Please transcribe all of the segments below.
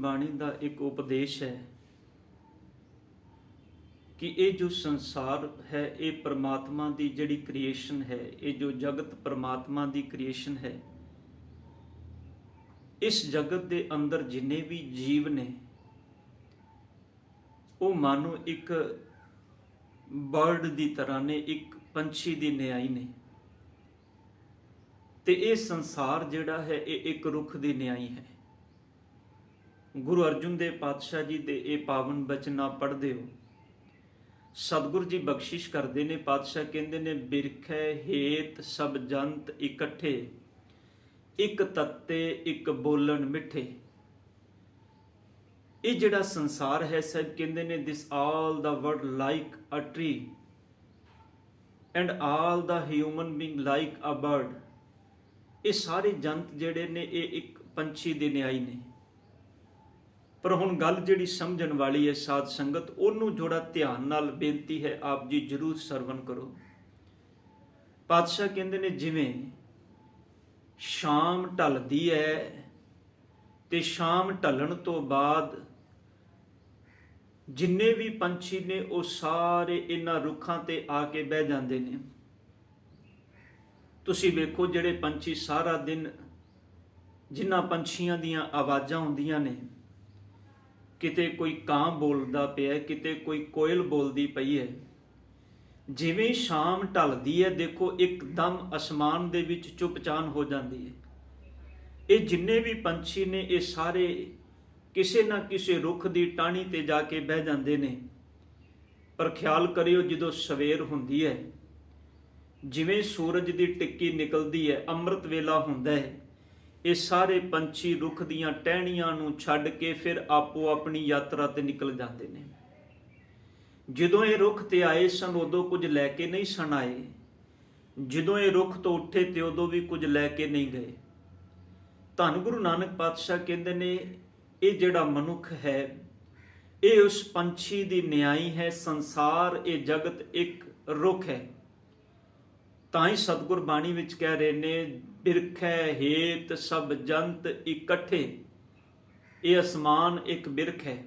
ਬਾਣੀ ਦਾ ਇੱਕ ਉਪਦੇਸ਼ ਹੈ ਕਿ ਇਹ ਜੋ ਸੰਸਾਰ ਹੈ ਇਹ परमात्मा ਦੀ ਜਿਹੜੀ ਕ੍ਰੀਏਸ਼ਨ ਹੈ, ਇਹ ਜੋ ਜਗਤ परमात्मा ਦੀ ਕ੍ਰੀਏਸ਼ਨ ਹੈ। ਇਸ ਜਗਤ ਦੇ ਅੰਦਰ ਜਿੰਨੇ ਵੀ ਜੀਵ ਨੇ ਉਹ ਮਾਨੋ ਇੱਕ ਬਰਡ ਦੀ ਤਰ੍ਹਾਂ ਨੇ, ਇੱਕ ਪੰਛੀ ਦੀ ਨਿਆਈ ਨੇ। ਤੇ ਇਹ ਸੰਸਾਰ ਜਿਹੜਾ ਹੈ ਇਹ ਇੱਕ ਰੁੱਖ ਦੀ ਨਿਆਈ ਹੈ। ਗੁਰੂ ਅਰਜਨ ਦੇਵ ਪਾਤਸ਼ਾਹ ਜੀ ਦੇ ਇਹ ਪਾਵਨ ਬਚਨਾਂ ਪੜ੍ਹਦੇ ਹੋ, ਸਤਿਗੁਰੂ ਜੀ ਬਖਸ਼ਿਸ਼ ਕਰਦੇ ਨੇ। ਪਾਤਸ਼ਾਹ ਕਹਿੰਦੇ ਨੇ, ਬਿਰਖੈ ਹੇਤ ਸਭ ਜੰਤ ਇਕੱਠੇ, ਇੱਕ ਤੱਤੇ ਇੱਕ ਬੋਲਣ ਮਿੱਠੇ। ਇਹ ਜਿਹੜਾ ਸੰਸਾਰ ਹੈ, ਸਾਹਿਬ ਕਹਿੰਦੇ ਨੇ, this all the world like a tree and all the human being like a bird. ਇਹ ਸਾਰੇ ਜੰਤ ਜਿਹੜੇ ਨੇ ਇਹ ਇੱਕ ਪੰਛੀ ਦੇ ਨਿਆਈ ਨੇ। ਪਰ ਹੁਣ ਗੱਲ ਜਿਹੜੀ ਸਮਝਣ ਵਾਲੀ ਹੈ ਸਾਧ ਸੰਗਤ, ਉਹਨੂੰ ਥੋੜਾ ਧਿਆਨ ਨਾਲ ਬੇਨਤੀ ਹੈ ਆਪ ਜੀ ਜ਼ਰੂਰ ਸਰਵਣ ਕਰੋ। ਪਾਤਸ਼ਾਹ ਕਹਿੰਦੇ ਨੇ, ਜਿਵੇਂ ਸ਼ਾਮ ਢਲਦੀ ਹੈ ਤੇ ਸ਼ਾਮ ਢਲਣ ਤੋਂ ਬਾਅਦ ਜਿੰਨੇ ਵੀ ਪੰਛੀ ਨੇ ਉਹ ਸਾਰੇ ਇਹਨਾਂ ਰੁੱਖਾਂ ਤੇ ਆ ਕੇ ਬਹਿ ਜਾਂਦੇ ਨੇ। ਤੁਸੀਂ ਵੇਖੋ ਜਿਹੜੇ ਪੰਛੀ ਸਾਰਾ ਦਿਨ, ਜਿਨ੍ਹਾਂ ਪੰਛੀਆਂ ਦੀਆਂ ਆਵਾਜ਼ਾਂ ਹੁੰਦੀਆਂ ਨੇ, ਕਿਤੇ ਕੋਈ ਕਾਂ ਬੋਲਦਾ ਪਿਆ, ਕਿਤੇ ਕੋਈ ਕੋਇਲ ਬੋਲਦੀ ਪਈ ਹੈ। ਜਿਵੇਂ ਸ਼ਾਮ ਢਲਦੀ ਹੈ, ਦੇਖੋ ਇੱਕਦਮ ਅਸਮਾਨ ਦੇ ਵਿੱਚ ਚੁੱਪਚਾਨ ਹੋ ਜਾਂਦੀ ਹੈ। ਇਹ ਜਿੰਨੇ ਵੀ ਪੰਛੀ ਨੇ ਇਹ ਸਾਰੇ ਕਿਸੇ ਨਾ ਕਿਸੇ ਰੁੱਖ ਦੀ ਟਾਹਣੀ ਤੇ ਜਾ ਕੇ ਬਹਿ ਜਾਂਦੇ ਨੇ। ਪਰ ਖਿਆਲ ਕਰਿਓ, ਜਦੋਂ ਸਵੇਰ ਹੁੰਦੀ ਹੈ, ਜਿਵੇਂ ਸੂਰਜ ਦੀ ਟਿੱਕੀ ਨਿਕਲਦੀ ਹੈ, ਅੰਮ੍ਰਿਤ ਵੇਲਾ ਹੁੰਦਾ ਹੈ, ਇਹ ਸਾਰੇ ਪੰਛੀ ਰੁੱਖ ਦੀਆਂ ਟਹਿਣੀਆਂ ਨੂੰ ਛੱਡ ਕੇ ਫਿਰ ਆਪੋ ਆਪਣੀ ਯਾਤਰਾ ਤੇ ਨਿਕਲ ਜਾਂਦੇ ਨੇ। ਜਦੋਂ ਇਹ ਰੁੱਖ ਤੇ ਆਏ ਸਨ ਉਦੋਂ ਕੁਝ ਲੈ ਕੇ ਨਹੀਂ ਸਨ ਆਏ, ਜਦੋਂ ਇਹ ਰੁੱਖ ਤੋਂ ਉੱਠੇ ਤੇ ਉਦੋਂ ਵੀ ਕੁਝ ਲੈ ਕੇ ਨਹੀਂ ਗਏ। ਧੰਨ ਗੁਰੂ ਨਾਨਕ ਪਾਤਸ਼ਾਹ ਕਹਿੰਦੇ ਨੇ, ਇਹ ਜਿਹੜਾ ਮਨੁੱਖ ਹੈ ਇਹ ਉਸ ਪੰਛੀ ਦੀ ਨਿਆਈ ਹੈ। ਸੰਸਾਰ, ਇਹ ਜਗਤ ਇੱਕ ਰੁੱਖ ਹੈ। ਤਾਂ ਹੀ ਸਤਿਗੁਰ ਬਾਣੀ ਵਿੱਚ ਕਹਿ ਰਹੇ ਨੇ, ਬਿਰਖੈ ਹੇਤ ਸਭ ਜੰਤ ਇਕੱਠੇ। ਇਹ ਅਸਮਾਨ ਇੱਕ ਬਿਰਖ ਹੈ,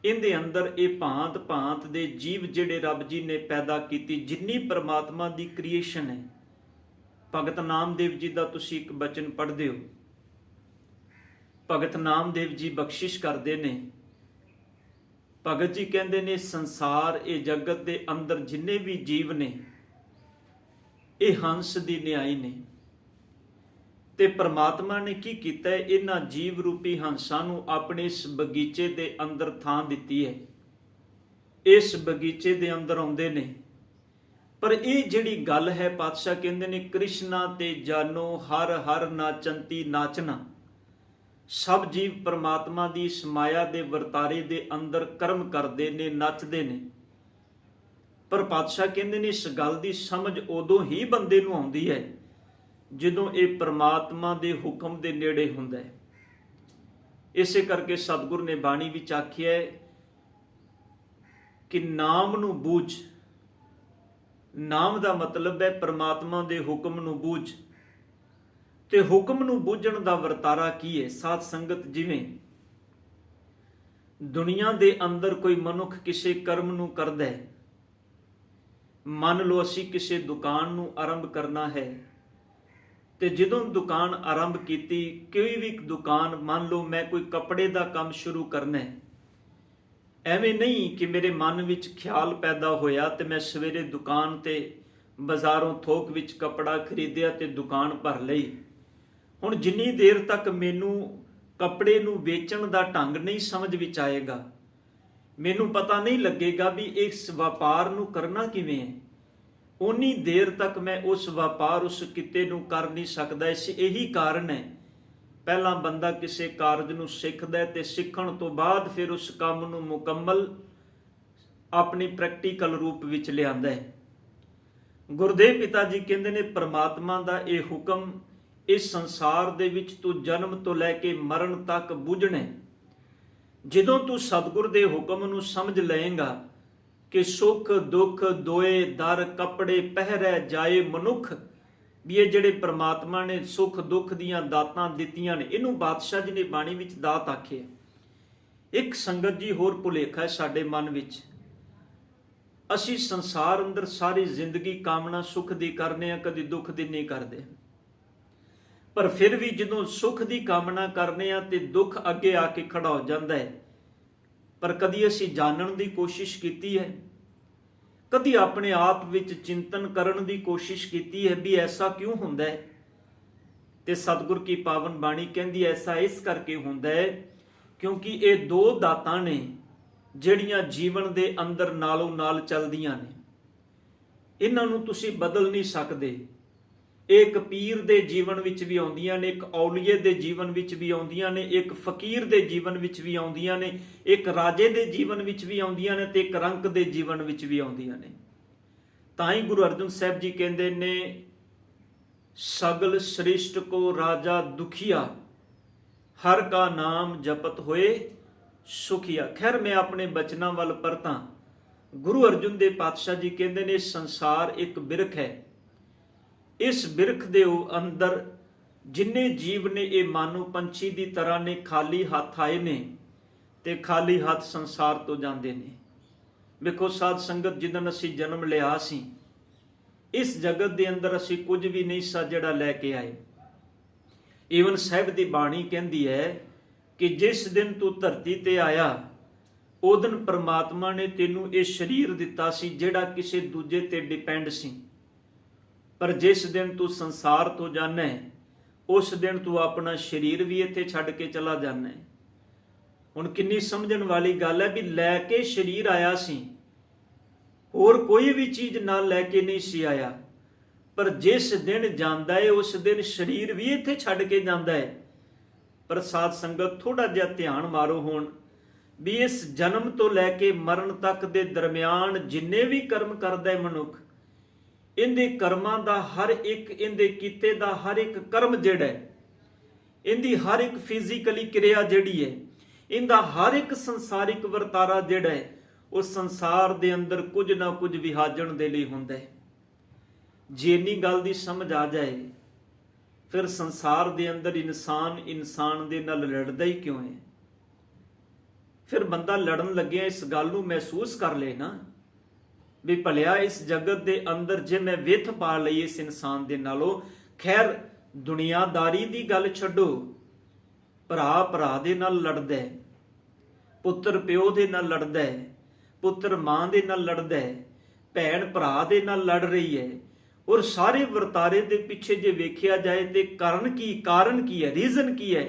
ਇਹਦੇ ਅੰਦਰ ਇਹ ਭਾਂਤ ਭਾਂਤ ਦੇ ਜੀਵ ਜਿਹੜੇ ਰੱਬ ਜੀ ਨੇ ਪੈਦਾ ਕੀਤੀ, ਜਿੰਨੀ ਪਰਮਾਤਮਾ ਦੀ ਕ੍ਰੀਏਸ਼ਨ ਹੈ। ਭਗਤ ਨਾਮਦੇਵ ਜੀ ਦਾ ਤੁਸੀਂ ਇੱਕ ਬਚਨ ਪੜ੍ਹਦੇ ਹੋ, ਭਗਤ ਨਾਮਦੇਵ ਜੀ ਬਖਸ਼ਿਸ਼ ਕਰਦੇ ਨੇ। ਭਗਤ ਜੀ ਕਹਿੰਦੇ ਨੇ, ਸੰਸਾਰ, ਇਹ ਜਗਤ ਦੇ ਅੰਦਰ ਜਿੰਨੇ ਵੀ ਜੀਵ ਨੇ ਇਹ ਹੰਸ ਦੀ ਨਿਆਈ ਨੇ। ਤੇ ਪਰਮਾਤਮਾ ਨੇ ਕੀ ਕੀਤਾ ਹੈ, ਇਹਨਾਂ ਜੀਵ ਰੂਪੀ ਹੰਸਾਂ ਨੂੰ ਆਪਣੇ ਇਸ ਬਗੀਚੇ ਦੇ ਅੰਦਰ ਥਾਂ ਦਿੱਤੀ ਹੈ। ਇਸ ਬਗੀਚੇ ਦੇ ਅੰਦਰ ਆਉਂਦੇ ਨੇ। ਪਰ ਇਹ ਜਿਹੜੀ ਗੱਲ ਹੈ, ਪਾਤਸ਼ਾਹ ਕਹਿੰਦੇ ਨੇ, ਕ੍ਰਿਸ਼ਨਾ ਤੇ ਜਾਨੋ ਹਰ ਹਰ ਨਾਚੰਤੀ ਨਾਚਨਾ। ਸਭ ਜੀਵ ਪਰਮਾਤਮਾ ਦੀ ਇਸ ਮਾਇਆ ਦੇ ਵਰਤਾਰੇ ਦੇ ਅੰਦਰ ਕਰਮ ਕਰਦੇ ਨੇ, ਨੱਚਦੇ ਨੇ। ਪਰ ਪਾਤਸ਼ਾਹ ਕਹਿੰਦੇ ਨੇ, ਇਸ ਗੱਲ ਦੀ ਸਮਝ ਉਦੋਂ ਹੀ ਬੰਦੇ ਨੂੰ ਆਉਂਦੀ ਹੈ ਜਦੋਂ ਇਹ ਪਰਮਾਤਮਾ ਦੇ ਹੁਕਮ ਦੇ ਨੇੜੇ ਹੁੰਦਾ ਹੈ। ਇਸੇ ਕਰਕੇ ਸਤਿਗੁਰ ਨੇ ਬਾਣੀ ਵਿੱਚ ਆਖਿਆ ਕਿ ਨਾਮ ਨੂੰ ਬੂਝ। ਨਾਮ ਦਾ ਮਤਲਬ ਹੈ ਪਰਮਾਤਮਾ ਦੇ ਹੁਕਮ ਨੂੰ ਬੂਝ। ਤੇ ਹੁਕਮ ਨੂੰ ਬੂਝਣ ਦਾ ਵਰਤਾਰਾ ਕੀ ਹੈ ਸਾਧ ਸੰਗਤ? ਜਿਵੇਂ ਦੁਨੀਆ ਦੇ ਅੰਦਰ ਕੋਈ ਮਨੁੱਖ ਕਿਸੇ ਕਰਮ ਨੂੰ ਕਰਦਾ ਹੈ। ਮੰਨ ਲਓ ਅਸੀਂ ਕਿਸੇ ਦੁਕਾਨ ਨੂੰ ਆਰੰਭ ਕਰਨਾ ਹੈ, ਤੇ ਜਦੋਂ ਦੁਕਾਨ ਆਰੰਭ ਕੀਤੀ, ਕੋਈ ਵੀ ਦੁਕਾਨ, ਮੰਨ ਲਓ ਮੈਂ ਕੋਈ ਕੱਪੜੇ ਦਾ ਕੰਮ ਸ਼ੁਰੂ ਕਰਨਾ ਹੈ। ਐਵੇਂ ਨਹੀਂ ਕਿ ਮੇਰੇ ਮਨ ਵਿੱਚ ਖਿਆਲ ਪੈਦਾ ਹੋਇਆ ਤੇ ਮੈਂ ਸਵੇਰੇ ਦੁਕਾਨ ਤੇ ਬਾਜ਼ਾਰੋਂ ਥੋਕ ਵਿੱਚ ਕੱਪੜਾ ਖਰੀਦਿਆ ਤੇ ਦੁਕਾਨ ਭਰ ਲਈ। ਹੁਣ ਜਿੰਨੀ ਦੇਰ ਤੱਕ ਮੈਨੂੰ ਕੱਪੜੇ ਨੂੰ ਵੇਚਣ ਦਾ ਢੰਗ ਨਹੀਂ ਸਮਝ ਵਿੱਚ ਆਏਗਾ, ਮੈਨੂੰ ਪਤਾ ਨਹੀਂ ਲੱਗੇਗਾ ਵੀ ਇਸ ਵਪਾਰ ਨੂੰ ਕਰਨਾ ਕਿਵੇਂ ਹੈ, ਉਨੀ ਦੇਰ ਤੱਕ ਮੈਂ ਉਸ ਵਪਾਰ, ਉਸ ਕਿੱਤੇ ਨੂੰ ਕਰ ਨਹੀਂ ਸਕਦਾ। ਇਹੀ ਕਾਰਨ ਹੈ, ਪਹਿਲਾਂ ਬੰਦਾ ਕਿਸੇ ਕਾਰਜ ਨੂੰ ਸਿੱਖਦਾ ਤੇ ਸਿੱਖਣ ਤੋਂ ਬਾਅਦ ਫਿਰ ਉਸ ਕੰਮ ਨੂੰ ਮੁਕੰਮਲ ਆਪਣੀ ਪ੍ਰੈਕਟੀਕਲ ਰੂਪ ਵਿੱਚ ਲਿਆਂਦਾ ਹੈ। ਗੁਰਦੇਵ ਪਿਤਾ ਜੀ ਕਹਿੰਦੇ ਨੇ, ਪਰਮਾਤਮਾ ਦਾ ਇਹ ਹੁਕਮ ਇਸ ਸੰਸਾਰ ਦੇ ਵਿੱਚ ਤੂੰ ਜਨਮ ਤੋਂ ਲੈ ਕੇ ਮਰਨ ਤੱਕ ਬੁੱਝਣਾ। ਜਦੋਂ ਤੂੰ ਸਤਿਗੁਰ ਦੇ ਹੁਕਮ ਨੂੰ ਸਮਝ ਲਏਗਾ ਕਿ ਸੁਖ ਦੁੱਖ ਦੋਏ ਦਰ ਕੱਪੜੇ ਪਹਿਰੈ ਜਾਏ ਮਨੁੱਖ, ਵੀ ਇਹ ਜਿਹੜੇ ਪ੍ਰਮਾਤਮਾ ਨੇ ਸੁੱਖ ਦੁੱਖ ਦੀਆਂ ਦਾਤਾਂ ਦਿੱਤੀਆਂ ਨੇ, ਇਹਨੂੰ ਬਾਦਸ਼ਾਹ ਜੀ ਨੇ ਬਾਣੀ ਵਿੱਚ ਦਾਤ ਆਖਿਆ। ਇੱਕ ਸੰਗਤ ਜੀ ਹੋਰ ਭੁਲੇਖਾ ਹੈ ਸਾਡੇ ਮਨ ਵਿੱਚ, ਅਸੀਂ ਸੰਸਾਰ ਅੰਦਰ ਸਾਰੀ ਜ਼ਿੰਦਗੀ ਕਾਮਨਾ ਸੁੱਖ ਦੀ ਕਰਨੇ ਆ, ਕਦੀ ਦੁੱਖ ਦੀ ਨਹੀਂ ਕਰਦੇ। ਪਰ ਫਿਰ ਵੀ ਜਦੋਂ ਸੁੱਖ ਦੀ ਕਾਮਨਾ ਕਰਨੇ ਆ ਤੇ ਦੁੱਖ ਅੱਗੇ ਆ ਕੇ ਖੜਾ ਹੋ ਜਾਂਦਾ ਹੈ। ਪਰ ਕਦੀ ਅਸੀਂ ਜਾਣਨ ਦੀ ਕੋਸ਼ਿਸ਼ ਕੀਤੀ ਹੈ, ਕਦੀ ਆਪਣੇ ਆਪ ਵਿੱਚ ਚਿੰਤਨ ਕਰਨ ਦੀ ਕੋਸ਼ਿਸ਼ ਕੀਤੀ ਹੈ ਵੀ ਐਸਾ ਕਿਉਂ ਹੁੰਦਾ ਹੈ? ਤੇ ਸਤਿਗੁਰ ਕੀ ਪਾਵਨ ਬਾਣੀ ਕਹਿੰਦੀ ਐਸਾ ਇਸ ਕਰਕੇ ਹੁੰਦਾ ਹੈ ਕਿਉਂਕਿ ਇਹ ਦੋ ਦਾਤਾਂ ਨੇ ਜਿਹੜੀਆਂ ਜੀਵਨ ਦੇ ਅੰਦਰ ਨਾਲੋਂ ਨਾਲ ਚੱਲਦੀਆਂ ਨੇ। ਇਹਨਾਂ ਨੂੰ ਤੁਸੀਂ ਬਦਲ ਨਹੀਂ ਸਕਦੇ। ਇੱਕ ਪੀਰ ਦੇ ਜੀਵਨ ਵਿੱਚ ਵੀ ਆਉਂਦੀਆਂ ਨੇ, ਇੱਕ ਔਲੀਏ ਦੇ ਜੀਵਨ ਵਿੱਚ ਵੀ ਆਉਂਦੀਆਂ ਨੇ, ਇੱਕ ਫਕੀਰ ਦੇ ਜੀਵਨ ਵਿੱਚ ਵੀ ਆਉਂਦੀਆਂ ਨੇ, ਇੱਕ ਰਾਜੇ ਦੇ ਜੀਵਨ ਵਿੱਚ ਵੀ ਆਉਂਦੀਆਂ ਨੇ ਤੇ ਇੱਕ ਰੰਕ ਦੇ ਜੀਵਨ ਵਿੱਚ ਵੀ ਆਉਂਦੀਆਂ ਨੇ। ਤਾਂ ਹੀ ਗੁਰੂ ਅਰਜਨ ਸਾਹਿਬ ਜੀ ਕਹਿੰਦੇ ਨੇ, ਸਗਲ ਸ੍ਰਿਸ਼ਟ ਕੋ ਰਾਜਾ ਦੁਖੀਆ, ਹਰ ਕਾ ਨਾਮ ਜਪਤ ਹੋਏ ਸੁਖੀਆ। ਖੈਰ ਮੈਂ ਆਪਣੇ ਬਚਨਾਂ ਵੱਲ ਪਰਤਾਂ। ਗੁਰੂ ਅਰਜਨ ਦੇਵ ਪਾਤਸ਼ਾਹ ਜੀ ਕਹਿੰਦੇ ਨੇ, ਸੰਸਾਰ ਇੱਕ ਬਿਰਖ ਹੈ। ਇਸ ਬਿਰਖ ਦੇ ਅੰਦਰ ਜਿੰਨੇ ਜੀਵ ਨੇ ਇਹ ਮਾਨੋ ਪੰਛੀ ਦੀ ਤਰ੍ਹਾਂ ਨੇ, ਖਾਲੀ ਹੱਥ ਆਏ ਨੇ ਤੇ ਖਾਲੀ ਹੱਥ ਸੰਸਾਰ ਤੋਂ ਜਾਂਦੇ ਨੇ। ਵੇਖੋ ਸਾਧ ਸੰਗਤ, ਜਿੱਦਣ ਅਸੀਂ ਜਨਮ ਲਿਆ ਸੀ, ਇਸ ਜਗਤ ਦੇ ਅੰਦਰ ਅਸੀਂ ਕੁਝ ਵੀ ਨਹੀਂ ਸਾ ਜਿਹੜਾ ਲੈ ਕੇ ਆਏ। ਈਵਨ ਸਾਹਿਬ ਦੀ ਬਾਣੀ ਕਹਿੰਦੀ ਹੈ ਕਿ ਜਿਸ ਦਿਨ ਤੂੰ ਧਰਤੀ ਤੇ ਆਇਆ, ਉਹ ਦਿਨ ਪ੍ਰਮਾਤਮਾ ਨੇ ਤੈਨੂੰ ਇਹ ਸਰੀਰ ਦਿੱਤਾ ਸੀ ਜਿਹੜਾ ਕਿਸੇ ਦੂਜੇ ਤੇ ਡਿਪੈਂਡ ਸੀ। ਪਰ ਜਿਸ ਦਿਨ ਤੂੰ ਸੰਸਾਰ ਤੋਂ ਜਾਣਾ ਹੈ, ਉਸ ਦਿਨ ਤੂੰ ਆਪਣਾ ਸਰੀਰ ਵੀ ਇੱਥੇ ਛੱਡ ਕੇ ਚਲਾ ਜਾਣਾ ਹੈ। ਹੁਣ ਕਿੰਨੀ ਸਮਝਣ ਵਾਲੀ ਗੱਲ ਹੈ ਵੀ ਲੈ ਕੇ ਸਰੀਰ ਆਇਆ ਸੀ, ਹੋਰ ਕੋਈ ਵੀ ਚੀਜ਼ ਨਾਲ ਲੈ ਕੇ ਨਹੀਂ ਸੀ ਆਇਆ। ਪਰ ਜਿਸ ਦਿਨ ਜਾਂਦਾ ਹੈ, ਉਸ ਦਿਨ ਸਰੀਰ ਵੀ ਇੱਥੇ ਛੱਡ ਕੇ ਜਾਂਦਾ ਹੈ। ਪਰ ਸਾਧ ਸੰਗਤ, ਥੋੜਾ ਜਿਹਾ ਧਿਆਨ ਮਾਰੋ ਹੁਣ ਵੀ ਇਸ ਜਨਮ ਤੋਂ ਲੈ ਕੇ ਮਰਨ ਤੱਕ ਦੇ ਦਰਮਿਆਨ ਜਿੰਨੇ ਵੀ ਕਰਮ ਕਰਦਾ ਹੈ ਮਨੁੱਖ, ਇਹਦੇ ਕਰਮਾਂ ਦਾ ਹਰ ਇੱਕ, ਇਹਦੇ ਕੀਤੇ ਦਾ ਹਰ ਇੱਕ ਕਰਮ ਜਿਹੜਾ ਹੈ, ਇਹਦੀ ਹਰ ਇੱਕ ਫਿਜ਼ੀਕਲੀ ਕਿਰਿਆ ਜਿਹੜੀ ਹੈ, ਇਹਦਾ ਹਰ ਇੱਕ ਸੰਸਾਰਿਕ ਵਰਤਾਰਾ ਜਿਹੜਾ ਹੈ, ਉਹ ਸੰਸਾਰ ਦੇ ਅੰਦਰ ਕੁਝ ਨਾ ਕੁਝ ਵਿਹਾਜਣ ਦੇ ਲਈ ਹੁੰਦਾ ਹੈ। ਜੇ ਇੰਨੀ ਗੱਲ ਦੀ ਸਮਝ ਆ ਜਾਏ, ਫਿਰ ਸੰਸਾਰ ਦੇ ਅੰਦਰ ਇਨਸਾਨ ਦੇ ਨਾਲ ਲੜਦਾ ਹੀ ਕਿਉਂ ਹੈ? ਫਿਰ ਬੰਦਾ ਲੜਨ ਲੱਗਿਆ ਇਸ ਗੱਲ ਨੂੰ ਮਹਿਸੂਸ ਕਰ ਲੇ ਨਾ ਵੀ ਭਲਿਆ ਇਸ ਜਗਤ ਦੇ ਅੰਦਰ ਜੇ ਮੈਂ ਵਿੱਥ ਪਾ ਲਈ ਇਸ ਇਨਸਾਨ ਦੇ ਨਾਲੋਂ। ਖੈਰ ਦੁਨੀਆਦਾਰੀ ਦੀ ਗੱਲ ਛੱਡੋ, ਭਰਾ ਦੇ ਨਾਲ ਲੜਦਾ ਹੈ, ਪੁੱਤਰ ਪਿਓ ਦੇ ਨਾਲ ਲੜਦਾ ਹੈ, ਪੁੱਤਰ ਮਾਂ ਦੇ ਨਾਲ ਲੜਦਾ ਹੈ, ਭੈਣ ਭਰਾ ਦੇ ਨਾਲ ਲੜ ਰਹੀ ਹੈ। ਔਰ ਸਾਰੇ ਵਰਤਾਰੇ ਦੇ ਪਿੱਛੇ ਜੇ ਵੇਖਿਆ ਜਾਏ ਤੇ ਕਾਰਨ ਕੀ ਹੈ, ਰੀਜ਼ਨ ਕੀ ਹੈ?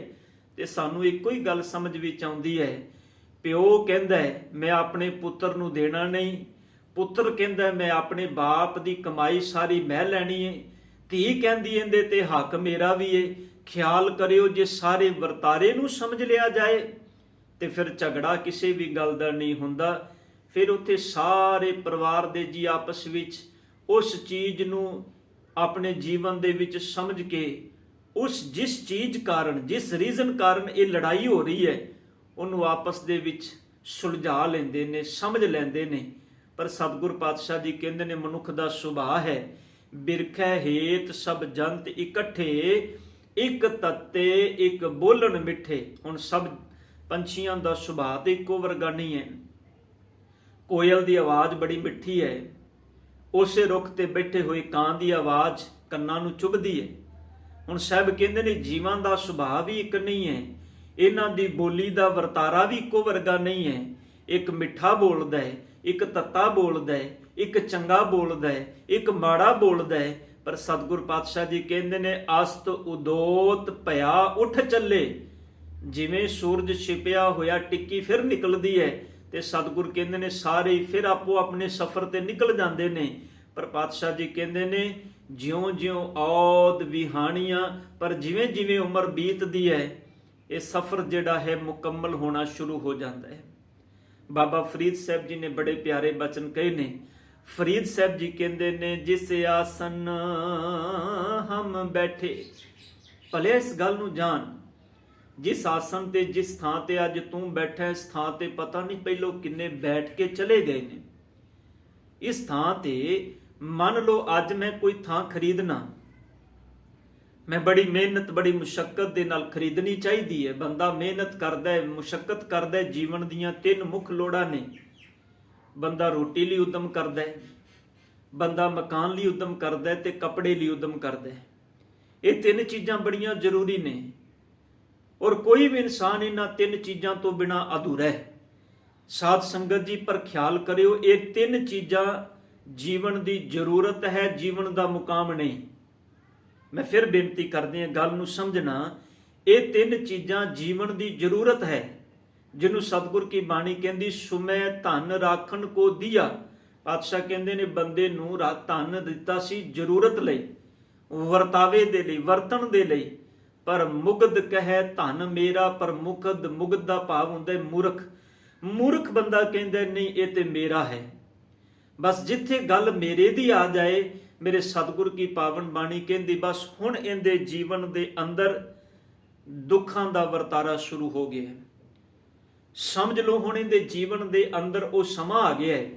ਤੇ ਸਾਨੂੰ ਇੱਕੋ ਹੀ ਗੱਲ ਸਮਝ ਵਿੱਚ ਆਉਂਦੀ ਹੈ। ਪਿਓ ਕਹਿੰਦਾ ਹੈ ਮੈਂ ਆਪਣੇ ਪੁੱਤਰ ਨੂੰ ਦੇਣਾ ਨਹੀਂ, ਪੁੱਤਰ ਕਹਿੰਦਾ ਮੈਂ ਆਪਣੇ ਬਾਪ ਦੀ ਕਮਾਈ ਸਾਰੀ ਮੈਂ ਲੈਣੀ ਹੈ, ਧੀ ਕਹਿੰਦੀ ਇਹਦੇ ਤੇ ਹੱਕ ਮੇਰਾ ਵੀ ਹੈ। ਖਿਆਲ ਕਰਿਓ, ਜੇ ਸਾਰੇ ਵਰਤਾਰੇ ਨੂੰ ਸਮਝ ਲਿਆ ਜਾਏ ਤੇ ਫਿਰ ਝਗੜਾ ਕਿਸੇ ਵੀ ਗੱਲ ਦਾ ਨਹੀਂ ਹੁੰਦਾ। ਫਿਰ ਉੱਥੇ ਸਾਰੇ ਪਰਿਵਾਰ ਦੇ ਜੀ ਆਪਸ ਵਿੱਚ ਉਸ ਚੀਜ਼ ਨੂੰ ਆਪਣੇ ਜੀਵਨ ਦੇ ਵਿੱਚ ਸਮਝ ਕੇ, ਜਿਸ ਚੀਜ਼ ਕਾਰਨ, ਜਿਸ ਰੀਜ਼ਨ ਕਾਰਨ ਇਹ ਲੜਾਈ ਹੋ ਰਹੀ ਹੈ, ਉਹਨੂੰ ਆਪਸ ਦੇ ਵਿੱਚ ਸੁਲਝਾ ਲੈਂਦੇ ਨੇ, ਸਮਝ ਲੈਂਦੇ ਨੇ। ਪਰ ਸਤਿਗੁਰ ਪਾਤਸ਼ਾਹ ਜੀ ਕਹਿੰਦੇ ਨੇ, ਮਨੁੱਖ ਦਾ ਸੁਭਾਅ ਹੈ ਬਿਰਖੈ ਹੇਤ ਸਭ ਜੰਤ ਇਕੱਠੇ, ਇੱਕ ਤੱਤੇ ਇੱਕ ਬੋਲਣ ਮਿੱਠੇ। ਹੁਣ ਸਭ ਪੰਛੀਆਂ ਦਾ ਸੁਭਾਅ ਤੇ ਇੱਕੋ ਵਰਗਾ ਨਹੀਂ ਹੈ। ਕੋਇਲ ਦੀ ਆਵਾਜ਼ ਬੜੀ ਮਿੱਠੀ ਹੈ, ਉਸੇ ਰੁੱਖ ਤੇ ਬੈਠੇ ਹੋਏ ਕਾਂ ਦੀ ਆਵਾਜ਼ ਕੰਨਾਂ ਨੂੰ ਚੁਭਦੀ ਹੈ। ਹੁਣ ਸਾਹਿਬ ਕਹਿੰਦੇ ਨੇ ਜੀਵਾਂ ਦਾ ਸੁਭਾਅ ਵੀ ਇੱਕ ਨਹੀਂ ਹੈ, ਇਹਨਾਂ ਦੀ ਬੋਲੀ ਦਾ ਵਰਤਾਰਾ ਵੀ ਇੱਕੋ ਵਰਗਾ ਨਹੀਂ ਹੈ। ਇੱਕ ਮਿੱਠਾ ਬੋਲਦਾ ਹੈ, ਇੱਕ ਤੱਤਾ ਬੋਲਦਾ ਹੈ, ਇੱਕ ਚੰਗਾ ਬੋਲਦਾ ਹੈ, ਇੱਕ ਮਾੜਾ ਬੋਲਦਾ ਹੈ। ਪਰ ਸਤਿਗੁਰ ਪਾਤਸ਼ਾਹ ਜੀ ਕਹਿੰਦੇ ਨੇ, ਅਸਤ ਉਦੋਤ ਭਇਆ ਉੱਠ ਚੱਲੇ। ਜਿਵੇਂ ਸੂਰਜ ਛਿਪਿਆ ਹੋਇਆ ਟਿੱਕੀ ਫਿਰ ਨਿਕਲਦੀ ਹੈ, ਤੇ ਸਤਿਗੁਰ ਕਹਿੰਦੇ ਨੇ ਸਾਰੇ ਫਿਰ ਆਪੋ ਆਪਣੇ ਸਫ਼ਰ ਤੇ ਨਿਕਲ ਜਾਂਦੇ ਨੇ। ਪਰ ਪਾਤਸ਼ਾਹ ਜੀ ਕਹਿੰਦੇ ਨੇ, ਜਿਉਂ-ਜਿਉਂ ਔਦ ਵਿਹਾਣੀਆਂ, ਪਰ ਜਿਵੇਂ-ਜਿਵੇਂ ਉਮਰ ਬੀਤਦੀ ਹੈ, ਇਹ ਸਫ਼ਰ ਜਿਹੜਾ ਹੈ ਮੁਕੰਮਲ ਹੋਣਾ ਸ਼ੁਰੂ ਹੋ ਜਾਂਦਾ ਹੈ। ਬਾਬਾ ਫਰੀਦ ਸਾਹਿਬ ਜੀ ਨੇ ਬੜੇ ਪਿਆਰੇ ਬਚਨ ਕਹੇ ਨੇ। ਫਰੀਦ ਸਾਹਿਬ ਜੀ ਕਹਿੰਦੇ ਨੇ, ਜਿਸ ਆਸਨ ਹਮ ਬੈਠੇ। ਭਲੇ ਇਸ ਗੱਲ ਨੂੰ ਜਾਣ, ਜਿਸ ਆਸਨ ਤੇ, ਜਿਸ ਥਾਂ ਤੇ ਅੱਜ ਤੂੰ ਬੈਠਾ, ਇਸ ਥਾਂ ਤੇ ਪਤਾ ਨਹੀਂ ਪਹਿਲੋਂ ਕਿੰਨੇ ਬੈਠ ਕੇ ਚਲੇ ਗਏ ਨੇ। ਇਸ ਥਾਂ ਤੇ ਮੰਨ ਲਓ ਅੱਜ ਮੈਂ ਕੋਈ ਥਾਂ ਖਰੀਦਣਾ, ਮੈਂ ਬੜੀ ਮਿਹਨਤ ਬੜੀ ਮੁਸ਼ੱਕਤ ਦੇ ਨਾਲ ਖਰੀਦਣੀ ਚਾਹੀਦੀ ਹੈ। ਬੰਦਾ ਮਿਹਨਤ ਕਰਦਾ ਹੈ, ਮੁਸ਼ੱਕਤ ਕਰਦਾ ਹੈ। ਜੀਵਨ ਦੀਆਂ 3 ਮੁੱਖ ਲੋੜਾਂ ਨੇ। ਬੰਦਾ ਰੋਟੀ ਲਈ ਉਦਮ ਕਰਦਾ ਹੈ, ਬੰਦਾ ਮਕਾਨ ਲਈ ਉਦਮ ਕਰਦਾ ਹੈ ਤੇ ਕੱਪੜੇ ਲਈ ਉਦਮ ਕਰਦਾ ਹੈ। ਇਹ 3 ਚੀਜ਼ਾਂ ਬੜੀਆਂ ਜ਼ਰੂਰੀ ਨੇ ਔਰ ਕੋਈ ਵੀ ਇਨਸਾਨ ਇਹਨਾਂ 3 ਚੀਜ਼ਾਂ ਤੋਂ ਬਿਨਾਂ ਅਧੂਰਾ ਹੈ। ਸਾਧ ਸੰਗਤ ਜੀ, ਪਰ ਖਿਆਲ ਕਰਿਓ, ਇਹ 3 ਚੀਜ਼ਾਂ ਜੀਵਨ ਦੀ ਜ਼ਰੂਰਤ ਹੈ, ਜੀਵਨ ਦਾ ਮੁਕਾਮ ਨਹੀਂ। ਮੈਂ ਫਿਰ ਬੇਨਤੀ ਕਰਦੇ ਹਾਂ, ਗੱਲ ਨੂੰ ਸਮਝਣਾ। ਇਹ 3 ਚੀਜ਼ਾਂ ਜੀਵਨ ਦੀ ਜ਼ਰੂਰਤ ਹੈ, ਜਿਹਨੂੰ ਸਤਿਗੁਰ ਕੀ ਬਾਣੀ ਕਹਿੰਦੀ, ਸੁਮੈ ਧਨ ਰਾਖਣ ਕੋ ਦੀਆ। ਪਾਤਸ਼ਾਹ ਕਹਿੰਦੇ ਨੇ ਬੰਦੇ ਨੂੰ ਧਨ ਦਿੱਤਾ ਸੀ ਜ਼ਰੂਰਤ ਲਈ, ਵਰਤਾਵੇ ਦੇ ਲਈ, ਵਰਤਣ ਦੇ ਲਈ। ਪਰ ਮੁਗਧ ਕਹੈ ਧਨ ਮੇਰਾ, ਪਰ ਮੁਗਧ ਦਾ ਭਾਵ ਹੁੰਦਾ ਮੂਰਖ। ਮੂਰਖ ਬੰਦਾ ਕਹਿੰਦਾ ਨਹੀਂ, ਇਹ ਤੇ ਮੇਰਾ ਹੈ। ਬਸ ਜਿੱਥੇ ਗੱਲ ਮੇਰੇ ਦੀ ਆ ਜਾਏ, ਮੇਰੇ ਸਤਿਗੁਰ ਕੀ ਪਾਵਨ ਬਾਣੀ ਕਹਿੰਦੀ ਬਸ ਹੁਣ ਇਹਦੇ ਜੀਵਨ ਦੇ ਅੰਦਰ ਦੁੱਖਾਂ ਦਾ ਵਰਤਾਰਾ ਸ਼ੁਰੂ ਹੋ ਗਿਆ ਹੈ। ਸਮਝ ਲਓ ਹੁਣ ਇਹਦੇ ਜੀਵਨ ਦੇ ਅੰਦਰ ਉਹ ਸਮਾਂ ਆ ਗਿਆ ਹੈ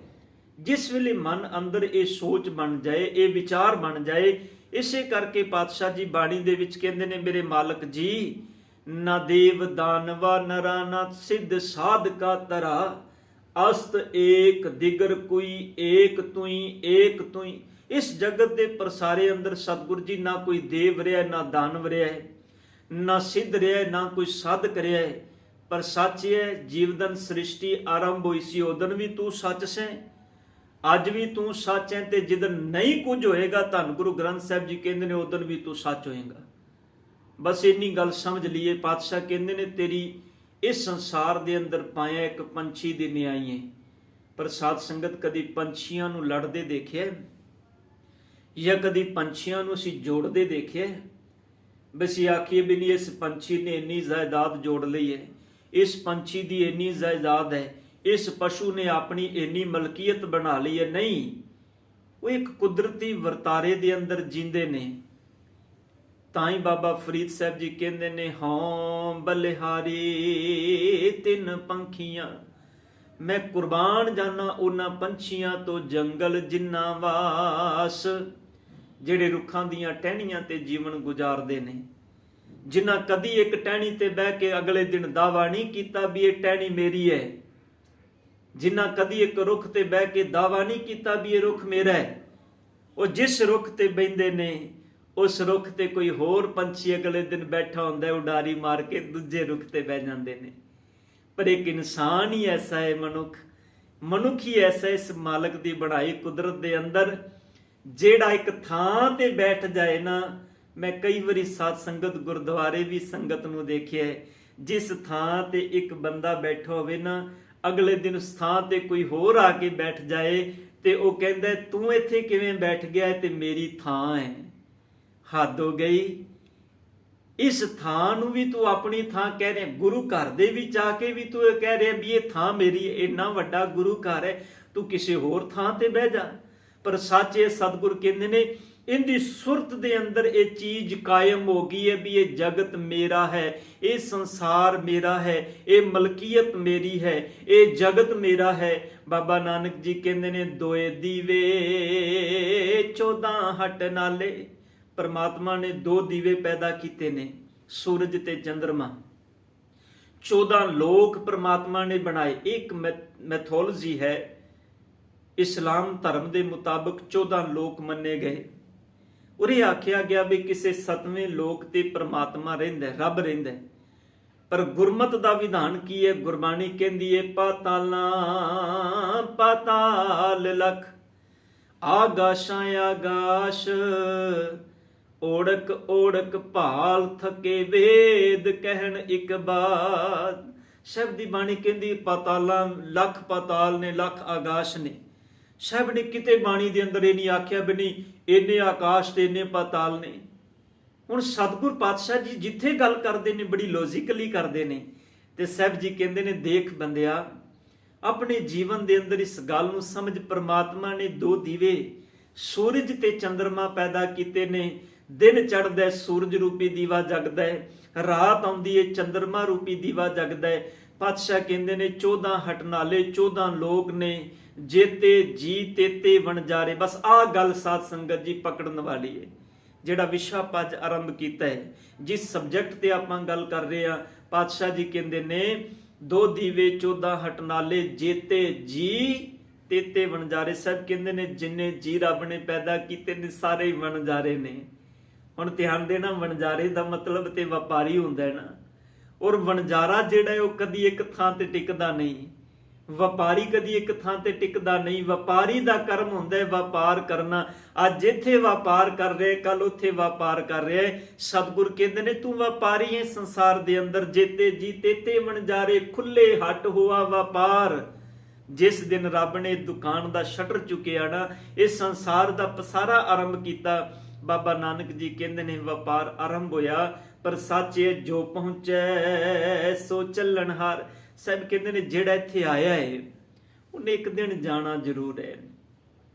ਜਿਸ ਵੇਲੇ ਮਨ ਅੰਦਰ ਇਹ ਸੋਚ ਬਣ ਜਾਏ, ਇਹ ਵਿਚਾਰ ਬਣ ਜਾਏ। ਇਸੇ ਕਰਕੇ ਪਾਤਸ਼ਾਹ ਜੀ ਬਾਣੀ ਦੇ ਵਿੱਚ ਕਹਿੰਦੇ ਨੇ, ਮੇਰੇ ਮਾਲਕ ਜੀ, ਨਾ ਦੇਵ ਦਾਨਵਾ ਨਰਾ ਨਾ ਸਿੱਧ ਸਾਧਕਾ ਤਰਾ, ਅਸਤ ਏਕ ਦਿਗਰ ਕੋਈ, ਏਕ ਤੁਈ। ਇਸ ਜਗਤ ਦੇ ਪ੍ਰਸਾਰੇ ਅੰਦਰ ਸਤਿਗੁਰ ਜੀ ਨਾ ਕੋਈ ਦੇਵ ਰਿਹਾ, ਨਾ ਦਾਨਵ ਰਿਹਾ, ਨਾ ਸਿੱਧ ਰਿਹਾ, ਨਾ ਕੋਈ ਸਾਧਕ ਰਿਹਾ, ਪਰ ਸੱਚ ਹੈ। ਜੀਵਦਨ ਸ੍ਰਿਸ਼ਟੀ ਆਰੰਭ ਹੋਈ ਸੀ ਉਦਨ ਵੀ ਤੂੰ ਸੱਚ ਸੈਂ, ਅੱਜ ਵੀ ਤੂੰ ਸੱਚ ਹੈ, ਤੇ ਜਿੱਦਨ ਨਹੀਂ ਕੁਝ ਹੋਏਗਾ, ਧੰਨ ਗੁਰੂ ਗ੍ਰੰਥ ਸਾਹਿਬ ਜੀ ਕਹਿੰਦੇ ਨੇ, ਉਦਨ ਵੀ ਤੂੰ ਸੱਚ ਹੋਏਗਾ। ਬਸ ਇੰਨੀ ਗੱਲ ਸਮਝ ਲਈਏ। ਪਾਤਸ਼ਾਹ ਕਹਿੰਦੇ ਨੇ, ਤੇਰੀ ਇਸ ਸੰਸਾਰ ਦੇ ਅੰਦਰ ਪਾਇਆ ਇੱਕ ਪੰਛੀ ਦੀ ਨਿਆਈ ਹੈ। ਪਰ ਸਾਧ ਸੰਗਤ, ਕਦੀ ਪੰਛੀਆਂ ਨੂੰ ਲੜਦੇ ਦੇਖਿਆ ਜਾਂ ਕਦੀ ਪੰਛੀਆਂ ਨੂੰ ਅਸੀਂ ਜੋੜਦੇ ਦੇਖਿਆ? ਬਸ ਇਹ ਆਖੀਏ ਵੀ ਨਹੀਂ, ਇਸ ਪੰਛੀ ਨੇ ਇੰਨੀ ਜਾਇਦਾਦ ਜੋੜ ਲਈ ਹੈ, ਇਸ ਪੰਛੀ ਦੀ ਇੰਨੀ ਜਾਇਦਾਦ ਹੈ, ਇਸ ਪਸ਼ੂ ਨੇ ਆਪਣੀ ਇੰਨੀ ਮਲਕੀਅਤ ਬਣਾ ਲਈ ਹੈ। ਨਹੀਂ, ਉਹ ਇੱਕ ਕੁਦਰਤੀ ਵਰਤਾਰੇ ਦੇ ਅੰਦਰ ਜੀਂਦੇ ਨੇ। ਤਾਂ ਹੀ ਬਾਬਾ ਫਰੀਦ ਸਾਹਿਬ ਜੀ ਕਹਿੰਦੇ ਨੇ, ਹਉ ਬਲਿਹਾਰੀ 3 ਪੰਖੀਆਂ, ਮੈਂ ਕੁਰਬਾਨ ਜਾਨਾ ਉਹਨਾਂ ਪੰਛੀਆਂ ਤੋਂ ਜੰਗਲ ਜਿੰਨਾ ਵਾਸ, ਜਿਹੜੇ ਰੁੱਖਾਂ ਦੀਆਂ ਟਹਿਣੀਆਂ ਤੇ ਜੀਵਨ ਗੁਜ਼ਾਰਦੇ ਨੇ, ਜਿਨ੍ਹਾਂ ਕਦੀ ਇੱਕ ਟਹਿਣੀ ਤੇ ਬਹਿ ਕੇ ਅਗਲੇ ਦਿਨ ਦਾਵਾ ਨਹੀਂ ਕੀਤਾ ਵੀ ਇਹ ਟਹਿਣੀ ਮੇਰੀ ਹੈ, ਜਿਨ੍ਹਾਂ ਕਦੀ ਇੱਕ ਰੁੱਖ ਤੇ ਬਹਿ ਕੇ ਦਾਵਾ ਨਹੀਂ ਕੀਤਾ ਵੀ ਇਹ ਰੁੱਖ ਮੇਰਾ ਹੈ। ਉਹ ਜਿਸ ਰੁੱਖ ਤੇ ਬਹਿੰਦੇ ਨੇ, ਉਸ ਰੁੱਖ ਤੇ ਕੋਈ ਹੋਰ ਪੰਛੀ ਅਗਲੇ ਦਿਨ ਬੈਠਾ ਹੁੰਦਾ, ਉਡਾਰੀ ਮਾਰ ਕੇ ਦੂਜੇ ਰੁੱਖ ਤੇ ਬਹਿ ਜਾਂਦੇ ਨੇ। ਪਰ ਇੱਕ ਇਨਸਾਨ ਹੀ ਐਸਾ ਹੈ, ਮਨੁੱਖ ਹੀ ਐਸਾ ਇਸ ਮਾਲਕ ਦੀ ਬਣਾਈ ਕੁਦਰਤ ਦੇ ਅੰਦਰ, ਜਿਹੜਾ ਇੱਕ ਥਾਂ ਤੇ ਬੈਠ ਜਾਏ ਨਾ। ਮੈਂ ਕਈ ਵਾਰੀ ਸਾਧ ਸੰਗਤ ਗੁਰਦੁਆਰੇ ਵੀ ਸੰਗਤ ਨੂੰ ਦੇਖਿਆ, ਜਿਸ ਥਾਂ ਤੇ ਇੱਕ ਬੰਦਾ ਬੈਠਾ ਹੋਵੇ ਨਾ, ਅਗਲੇ ਦਿਨ ਉਸ ਥਾਂ ਤੇ ਕੋਈ ਹੋਰ ਆ ਕੇ ਬੈਠ ਜਾਏ ਤੇ ਉਹ ਕਹਿੰਦਾ, ਤੂੰ ਇੱਥੇ ਕਿਵੇਂ ਬੈਠ ਗਿਆ, ਤੇ ਮੇਰੀ ਥਾਂ ਹੈ। ਹੱਦ ਹੋ ਗਈ। ਇਸ ਥਾਂ ਨੂੰ ਵੀ ਤੂੰ ਆਪਣੀ ਥਾਂ ਕਹਿ ਰਿਹਾ, ਗੁਰੂ ਘਰ ਦੇ ਵਿੱਚ ਆ ਕੇ ਵੀ ਤੂੰ ਇਹ ਕਹਿ ਰਿਹਾ ਵੀ ਇਹ ਥਾਂ ਮੇਰੀ ਹੈ। ਇੰਨਾ ਵੱਡਾ ਗੁਰੂ ਘਰ ਹੈ, ਤੂੰ ਕਿਸੇ ਹੋਰ ਥਾਂ ਤੇ ਬਹਿ ਜਾ। ਪਰ ਸੱਚ ਇਹ ਸਤਿਗੁਰ ਕਹਿੰਦੇ ਨੇ, ਇਹਦੀ ਸੁਰਤ ਦੇ ਅੰਦਰ ਇਹ ਚੀਜ਼ ਕਾਇਮ ਹੋ ਗਈ ਹੈ ਵੀ ਇਹ ਜਗਤ ਮੇਰਾ ਹੈ, ਇਹ ਸੰਸਾਰ ਮੇਰਾ ਹੈ, ਇਹ ਮਲਕੀਅਤ ਮੇਰੀ ਹੈ, ਇਹ ਜਗਤ ਮੇਰਾ ਹੈ। ਬਾਬਾ ਨਾਨਕ ਜੀ ਕਹਿੰਦੇ ਨੇ, 2 ਦੀਵੇ 14 ਹਟ ਨਾਲੇ। ਪਰਮਾਤਮਾ ਨੇ 2 ਦੀਵੇ ਪੈਦਾ ਕੀਤੇ ਨੇ, ਸੂਰਜ ਤੇ ਚੰਦਰਮਾ। 14 ਲੋਕ ਪਰਮਾਤਮਾ ਨੇ ਬਣਾਏ। ਇੱਕ ਮੈਥੋਲੋਜੀ ਹੈ, ਇਸਲਾਮ ਧਰਮ ਦੇ ਮੁਤਾਬਕ 14 ਲੋਕ ਮੰਨੇ ਗਏ। ਉਰੇ ਆਖਿਆ ਗਿਆ ਵੀ ਕਿਸੇ 7ਵੇਂ ਲੋਕ ਤੇ ਪਰਮਾਤਮਾ ਰਹਿੰਦਾ, ਰੱਬ ਰਹਿੰਦਾ। ਪਰ ਗੁਰਮਤ ਦਾ ਵਿਧਾਨ ਕੀ ਹੈ? ਗੁਰਬਾਣੀ ਕਹਿੰਦੀ ਹੈ, ਪਾਤਾਲਾਂ ਪਾਤਾਲ ਲਖ, ਆਗਾਸ਼ਾਂ ਆਗਾਸ਼, ਓੜਕ ਓੜਕ ਭਾਲ ਥਕੇ ਵੇਦ ਕਹਿਣ ਇੱਕ ਬਾਤ। ਸ਼ਬਦ ਦੀ ਬਾਣੀ ਕਹਿੰਦੀ ਪਾਤਾਲਾਂ, ਲੱਖ ਪਾਤਾਲ ਨੇ, ਲੱਖ ਆਕਾਸ਼ ਨੇ। ਸਾਹਿਬ ਨੇ ਕਿਤੇ ਬਾਣੀ ਦੇ ਅੰਦਰ ਇਹ ਨਹੀਂ ਆਖਿਆ ਵੀ ਨਹੀਂ ਇੰਨੇ ਆਕਾਸ਼ ਤੇ ਇੰਨੇ ਪਾਤਾਲ ਨੇ। ਹੁਣ ਸਤਿਗੁਰ ਪਾਤਸ਼ਾਹ ਜੀ ਜਿੱਥੇ ਗੱਲ ਕਰਦੇ ਨੇ ਬੜੀ ਲੌਜੀਕਲੀ ਕਰਦੇ ਨੇ, ਤੇ ਸਾਹਿਬ ਜੀ ਕਹਿੰਦੇ ਨੇ, ਦੇਖ ਬੰਦਿਆ, ਆਪਣੇ ਜੀਵਨ ਦੇ ਅੰਦਰ ਇਸ ਗੱਲ ਨੂੰ ਸਮਝ। ਪਰਮਾਤਮਾ ਨੇ 2 ਦੀਵੇ ਸੂਰਜ ਤੇ ਚੰਦਰਮਾ ਪੈਦਾ ਕੀਤੇ ਨੇ। ਦਿਨ ਚੜ੍ਹਦਾ, ਸੂਰਜ ਰੂਪੀ ਦੀਵਾ ਜਗਦਾ ਹੈ, ਰਾਤ ਆਉਂਦੀ ਹੈ, ਚੰਦਰਮਾ ਰੂਪੀ ਦੀਵਾ ਜਗਦਾ ਹੈ। ਪਾਤਸ਼ਾਹ ਕਹਿੰਦੇ ਨੇ, 14 ਹਟਨਾਲੇ, 14 ਲੋਕ ਨੇ, ਜੇਤੇ ਜੀ ਤੇਤੇ ਵਣਜਾਰੇ। ਬਸ ਆਹ ਗੱਲ ਸਾਧ ਸੰਗਤ ਜੀ ਪਕੜਨ ਵਾਲੀ ਹੈ। ਜਿਹੜਾ ਵਿਸ਼ਾ ਆਪਾਂ ਅੱਜ ਆਰੰਭ ਕੀਤਾ ਹੈ, ਜਿਸ ਸਬਜੈਕਟ ਤੇ ਆਪਾਂ ਗੱਲ ਕਰ ਰਹੇ ਹਾਂ, ਪਾਤਸ਼ਾਹ ਜੀ ਕਹਿੰਦੇ ਨੇ 2 ਦੀਵੇ 14 ਹਟਨਾਲੇ ਜੇਤੇ ਜੀ ਤੇਤੇ ਵਣਜਾਰੇ। ਸਾਹਿਬ ਕਹਿੰਦੇ ਨੇ ਜਿੰਨੇ ਜੀ ਰੱਬ ਨੇ ਪੈਦਾ ਕੀਤੇ ਨੇ ਸਾਰੇ ਹੀ ਵਣਜਾਰੇ ਨੇ। ਹੁਣ ਧਿਆਨ ਦੇਣਾ, ਵਣਜਾਰੇ ਦਾ ਮਤਲਬ ਤੇ ਵਪਾਰੀ ਹੁੰਦਾ ਹੈ ਨਾ, ਔਰ ਵਣਜਾਰਾ ਜਿਹੜਾ ਹੈ ਉਹ ਕਦੀ ਇੱਕ ਥਾਂ ਤੇ ਟਿਕਦਾ ਨਹੀਂ, ਵਪਾਰੀ ਕਦੀ ਇੱਕ ਥਾਂ ਤੇ ਟਿਕਦਾ ਨਹੀਂ। ਵਪਾਰੀ ਦਾ ਕਰਮ ਹੁੰਦਾ ਹੈ ਵਪਾਰ ਕਰਨਾ। ਅੱਜ ਇੱਥੇ ਵਪਾਰ ਕਰ ਰਿਹਾ, ਕੱਲ ਉੱਥੇ ਵਪਾਰ ਕਰ ਰਿਹਾ। ਸਤਿਗੁਰ ਕਹਿੰਦੇ ਨੇ ਤੂੰ ਵਪਾਰੀ ਹੈ ਸੰਸਾਰ ਦੇ ਅੰਦਰ, ਜੇਤੇ ਜੀ ਤੇਤੇ ਵਣਜਾਰੇ, ਖੁੱਲੇ ਹੱਟ ਹੋਆ ਵਪਾਰ। ਜਿਸ ਦਿਨ ਰੱਬ ਨੇ ਦੁਕਾਨ ਦਾ ਸ਼ਟਰ ਚੁੱਕਿਆ ਨਾ, ਇਹ ਸੰਸਾਰ ਦਾ ਪਸਾਰਾ ਆਰੰਭ ਕੀਤਾ, ਬਾਬਾ ਨਾਨਕ ਜੀ ਕਹਿੰਦੇ ਨੇ ਵਪਾਰ ਆਰੰਭ ਹੋਇਆ। ਪਰ ਸਾਚੇ ਜੋ ਪਹੁੰਚੈ ਸੋ ਚੱਲਣਹਾਰ। ਸਾਹਿਬ ਕਹਿੰਦੇ ਨੇ ਜਿਹੜਾ ਇੱਥੇ ਆਇਆ ਹੈ ਉਹਨੇ ਇੱਕ ਦਿਨ ਜਾਣਾ ਜ਼ਰੂਰ ਹੈ।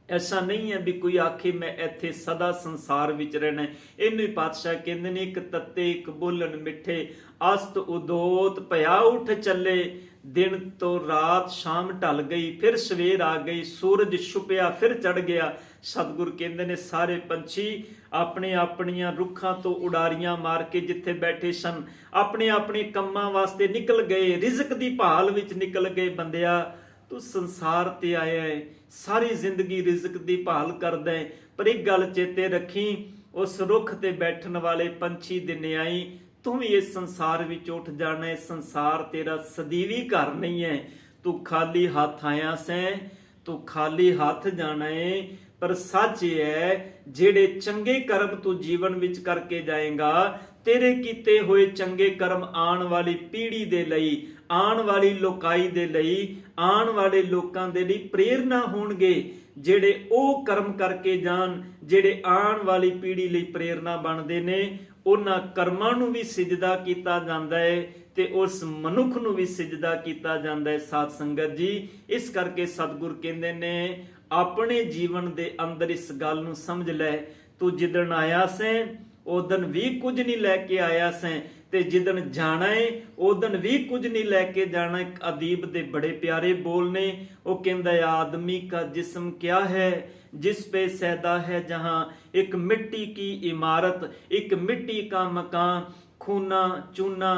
ਐਸਾ ਨਹੀਂ ਹੈ ਵੀ ਕੋਈ ਆਖੇ ਮੈਂ ਇੱਥੇ ਸਦਾ ਸੰਸਾਰ ਵਿੱਚ ਰਹਿਣਾ। ਇਹਨੂੰ ਹੀ ਪਾਤਸ਼ਾਹ ਕਹਿੰਦੇ ਨੇ ਇੱਕ ਤੱਤੇ ਇੱਕ ਬੋਲਣ ਮਿੱਠੇ, ਅਸਤ ਉਦੋਤ ਭਇਆ ਉੱਠ ਚੱਲੇ। ਦਿਨ ਤੋਂ ਰਾਤ ਸ਼ਾਮ ਢਲ ਗਈ, ਫਿਰ ਸਵੇਰ ਆ ਗਈ, ਸੂਰਜ ਛੁਪਿਆ ਫਿਰ ਚੜ ਗਿਆ। ਸਤਿਗੁਰ ਕਹਿੰਦੇ ਨੇ ਸਾਰੇ ਪੰਛੀ ਆਪਣੇ ਆਪਣੀਆਂ ਰੁੱਖਾਂ ਤੋਂ ਉਡਾਰੀਆਂ ਮਾਰ ਕੇ ਜਿੱਥੇ ਬੈਠੇ ਸਨ ਆਪਣੇ ਆਪਣੇ ਕੰਮਾਂ ਵਾਸਤੇ ਨਿਕਲ ਗਏ, ਰਿਜ਼ਕ ਦੀ ਭਾਲ ਵਿੱਚ ਨਿਕਲ ਗਏ। ਬੰਦਿਆ ਤੂੰ ਸੰਸਾਰ ਤੇ ਆਇਆ ਹੈ, ਸਾਰੀ ਜ਼ਿੰਦਗੀ ਰਿਜ਼ਕ ਦੀ ਭਾਲ ਕਰਦਾ ਹੈ, ਪਰ ਇੱਕ ਗੱਲ ਚੇਤੇ ਰੱਖੀ, ਉਸ ਰੁੱਖ ਤੇ ਬੈਠਣ ਵਾਲੇ ਪੰਛੀ ਦੀ ਨਿਆਈ ਤੂੰ ਵੀ ਇਸ ਸੰਸਾਰ ਵਿੱਚ ਉੱਠ ਜਾਣਾ ਹੈ। ਸੰਸਾਰ ਤੇਰਾ ਸਦੀਵੀ ਘਰ ਨਹੀਂ ਹੈ। ਤੂੰ ਖਾਲੀ ਹੱਥ ਆਇਆ ਸੈਂ, ਤੂੰ ਖਾਲੀ ਹੱਥ ਜਾਣਾ ਹੈ। ਪਰ ਸੱਚ ਇਹ ਹੈ, ਜਿਹੜੇ ਚੰਗੇ ਕਰਮ ਤੂੰ ਜੀਵਨ ਵਿੱਚ ਕਰਕੇ ਜਾਏਗਾ, ਤੇਰੇ ਕੀਤੇ ਹੋਏ ਚੰਗੇ ਕਰਮ ਆਉਣ ਵਾਲੀ ਪੀੜ੍ਹੀ ਦੇ ਲਈ, ਆਉਣ ਵਾਲੀ ਲੋਕਾਈ ਦੇ ਲਈ, ਆਉਣ ਵਾਲੇ ਲੋਕਾਂ ਦੇ ਲਈ ਪ੍ਰੇਰਨਾ ਹੋਣਗੇ। ਜਿਹੜੇ ਉਹ ਕਰਮ ਕਰਕੇ ਜਾਣ ਜਿਹੜੇ ਆਉਣ ਵਾਲੀ ਪੀੜ੍ਹੀ ਲਈ ਪ੍ਰੇਰਨਾ ਬਣਦੇ ਨੇ, ਉਹਨਾਂ ਕਰਮਾਂ ਨੂੰ ਵੀ ਸਿਜਦਾ ਕੀਤਾ ਜਾਂਦਾ ਹੈ ਤੇ ਉਸ ਮਨੁੱਖ ਨੂੰ ਵੀ ਸਿਜਦਾ ਕੀਤਾ ਜਾਂਦਾ ਹੈ। ਸਾਧ ਸੰਗਤ ਜੀ, ਇਸ ਕਰਕੇ ਸਤਿਗੁਰ ਕਹਿੰਦੇ ਨੇ ਆਪਣੇ ਜੀਵਨ ਦੇ ਅੰਦਰ ਇਸ ਗੱਲ ਨੂੰ ਸਮਝ ਲੈ, ਤੂੰ ਜਿੱਦਣ ਆਇਆ ਸੈਂ ਉਦਣ ਵੀ ਕੁਝ ਨਹੀਂ ਲੈ ਕੇ ਆਇਆ ਸੈਂ, ਤੇ ਜਿੱਦਣ ਜਾਣਾ ਹੈ ਉਦਣ ਵੀ ਕੁਝ ਨਹੀਂ ਲੈ ਕੇ ਜਾਣਾ। ਇੱਕ ਅਦੀਬ ਦੇ ਬੜੇ ਪਿਆਰੇ ਬੋਲ ਨੇ, ਉਹ ਕਹਿੰਦਾ ਆਦਮੀ का जिस्म क्या है जिस पे सैदा है जहां, एक मिट्टी की इमारत एक मिट्टी का मकान, खूना चूना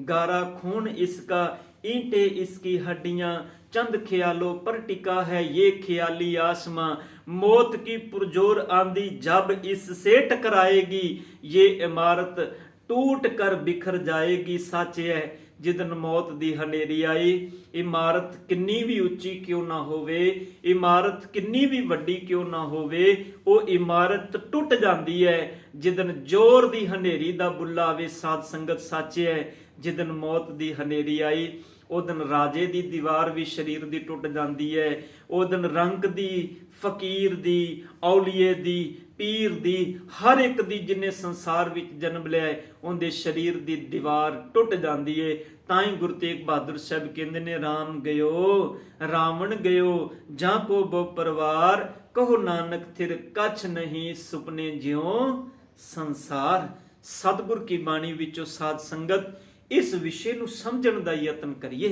गारा खून इसका, ईंटे इसकी हड्डियां, चंद ख्यालों पर टिका है ये ख्याली आसमां, मौत की पुरजोर आंधी जब इससे टकराएगी ये इमारत टूट कर बिखर जाएगी। सच है जिदन मौत ਦੀ ਹਨੇਰੀ ਆਈ, ਇਮਾਰਤ ਕਿੰਨੀ ਵੀ ਉੱਚੀ ਕਿਉਂ ਨਾ ਹੋਵੇ, ਇਮਾਰਤ ਕਿੰਨੀ ਵੀ ਵੱਡੀ ਕਿਉਂ ਨਾ ਹੋਵੇ, ਉਹ ਇਮਾਰਤ ਟੁੱਟ ਜਾਂਦੀ ਹੈ ਜਿਦਨ ਜ਼ੋਰ ਦੀ ਹਨੇਰੀ ਦਾ ਬੁੱਲਾ ਆਵੇ। ਸਾਧ ਸੰਗਤ ਸੱਚ ਹੈ, ਜਿਦਨ ਮੌਤ ਦੀ ਹਨੇਰੀ ਆਈ ਉਦਨ ਰਾਜੇ ਦੀ ਦੀਵਾਰ ਵੀ ਸਰੀਰ ਦੀ ਟੁੱਟ ਜਾਂਦੀ ਹੈ। ਉਦਨ ਰੰਗ ਦੀ, ਫਕੀਰ ਦੀ, ਔਲੀਏ ਦੀ, ਪੀਰ ਦੀ, ਹਰ ਇੱਕ ਦੀ ਜਿਨੇ ਸੰਸਾਰ ਵਿੱਚ ਜਨਮ ਲਿਆ ਹੈ ਉਹਦੇ ਸਰੀਰ ਦੀ ਦੀਵਾਰ ਟੁੱਟ ਜਾਂਦੀ ਹੈ। ਤਾਂ ਹੀ ਗੁਰੂ ਤੇਗ ਬਹਾਦਰ ਸਾਹਿਬ ਕਹਿੰਦੇ ਨੇ ਰਾਮ ਗਇਓ ਰਾਵਣ ਗਇਓ ਜਾਂ ਕੋ ਬੋ ਪਰਵਾਰ, ਕਹੋ ਨਾਨਕ ਥਿਰ ਕਛ ਨਹੀਂ ਸੁਪਨੇ ਜਿਉ ਸੰਸਾਰ। ਸਤਿਗੁਰ ਕੀ ਬਾਣੀ ਵਿੱਚੋਂ ਸਾਧ ਸੰਗਤ ਇਸ ਵਿਸ਼ੇ ਨੂੰ ਸਮਝਣ ਦਾ ਯਤਨ ਕਰੀਏ।